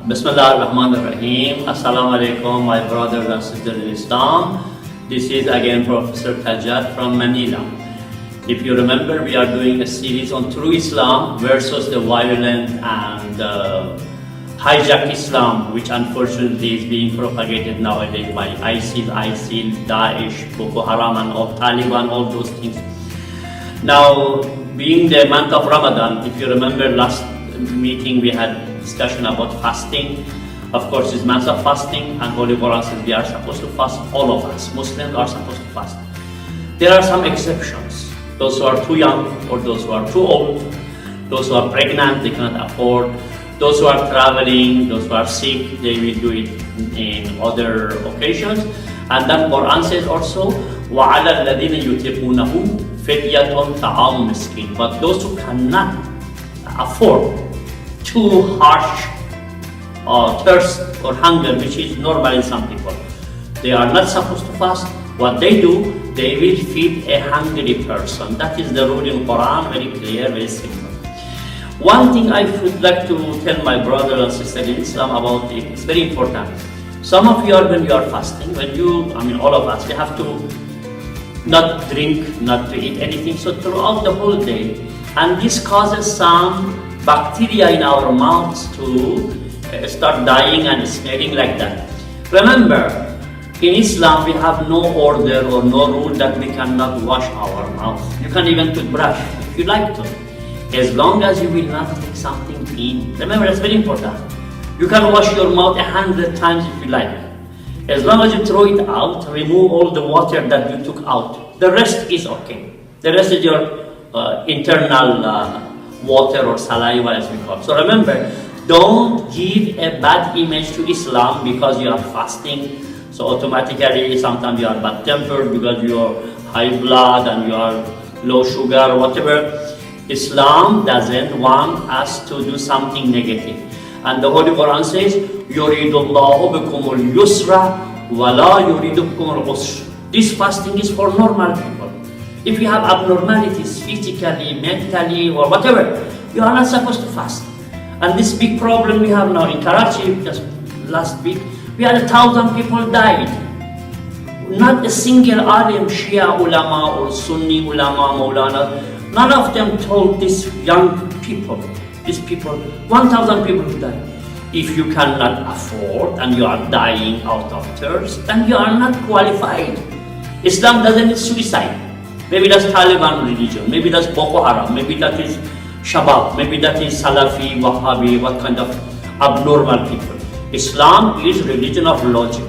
Bismillah ar-Rahman ar-Rahim. Assalamu alaikum, my brothers and sisters in Islam. This is again Professor Tajat from Manila. If you remember, we are doing a series on true Islam versus the violent and hijacked Islam, which unfortunately is being propagated nowadays by ISIL, Daesh, Boko Haram and all Taliban, all those things. Now, being the month of Ramadan, if you remember last meeting we had discussion about fasting. Of course, it's month of fasting, and Holy Quran says we are supposed to fast. All of us, Muslims, are supposed to fast. There are some exceptions. Those who are too young, or those who are too old, those who are pregnant, they cannot afford, those who are traveling, those who are sick, they will do it in other occasions. And then Quran says also, وَعَلَى الَّذِينَ يُطِيقُونَهُ فِدْيَةٌ طَعَامُ مِسْكِينٍ. But those who cannot afford too harsh thirst or hunger, which is normal in some people, they are not supposed to fast. What they do, they will feed a hungry person. That is the rule in Quran, very clear, very simple. One thing I would like to tell my brother and sister in Islam about it, it's very important. Some of you are, when you are fasting, all of us, we have to not drink, not to eat anything, so throughout the whole day, and this causes some bacteria in our mouths to start dying and smelling like that. Remember, in Islam we have no order or no rule that we cannot wash our mouth. You can even toothbrush if you like to, as long as you will not take something in. Remember, that's very important. You can wash your mouth 100 times if you like. As long as you throw it out, remove all the water that you took out. The rest is okay. The rest is your internal water or saliva, as we call it. So remember, don't give a bad image to Islam because you are fasting. So automatically, sometimes you are bad tempered because you are high blood and you are low sugar or whatever. Islam doesn't want us to do something negative. And the Holy Quran says, يُرِيدُ اللَّهُ بِكُمُ الْيُسْرَ وَلَا يُرِيدُ بِكُمُ الْعُسْرَ. This fasting is for normal people. If you have abnormalities physically, mentally, or whatever, you are not supposed to fast. And this big problem we have now in Karachi, just last week, we had 1,000 people died. Not a single alim, Shia ulama or Sunni ulama, Maulana, none of them told these young people, 1,000 people who died. If you cannot afford and you are dying out of thirst, then you are not qualified. Islam doesn't need suicide. Maybe that's Taliban religion, maybe that's Boko Haram, maybe that is Shabab, maybe that is Salafi, Wahhabi, what kind of abnormal people. Islam is religion of logic.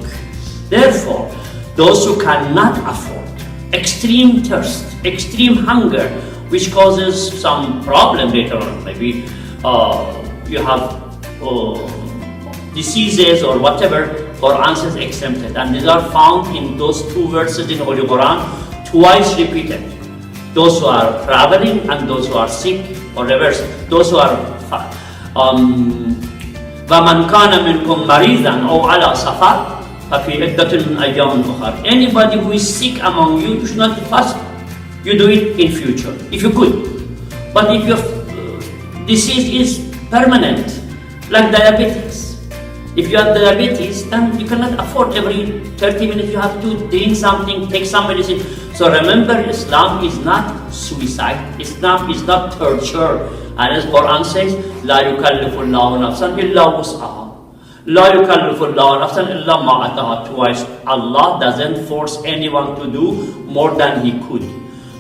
Therefore, those who cannot afford extreme thirst, extreme hunger, which causes some problem later on, maybe you have diseases or whatever, Quran says exempted. And these are found in those two verses in Holy Quran, twice repeated. Those who are traveling and those who are sick, or reverse, those who are وَمَنْ كَانَ مِنْكُمْ مَرِيضًا أَوْ عَلَى سَفَرٍ فَفِي عِدَّةٍ مِنْ أَيَّامٍ أُخَرَ. Anybody who is sick among you, you should not fast. You do it in future, if you could. But if your disease is permanent, like diabetes, if you have diabetes, then you cannot afford every 30 minutes you have to drink something, take some medicine. So remember, Islam is not suicide. Islam is not torture. And as Quran says, لا يكلف الله نفسا إلا وسعها. لا يكلف الله نفسا إلا ما أتاها. Twice, Allah doesn't force anyone to do more than he could.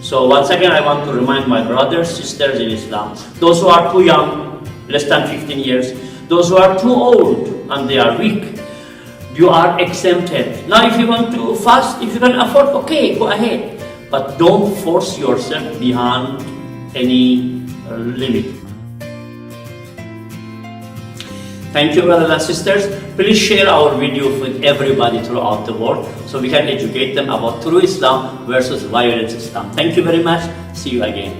So once again, I want to remind my brothers, sisters in Islam, those who are too young, less than 15 years, those who are too old and they are weak, you are exempted. Now if you want to fast, if you can afford, okay, go ahead. But don't force yourself beyond any limit. Thank you, brothers and sisters. Please share our videos with everybody throughout the world so we can educate them about true Islam versus violent Islam. Thank you very much. See you again.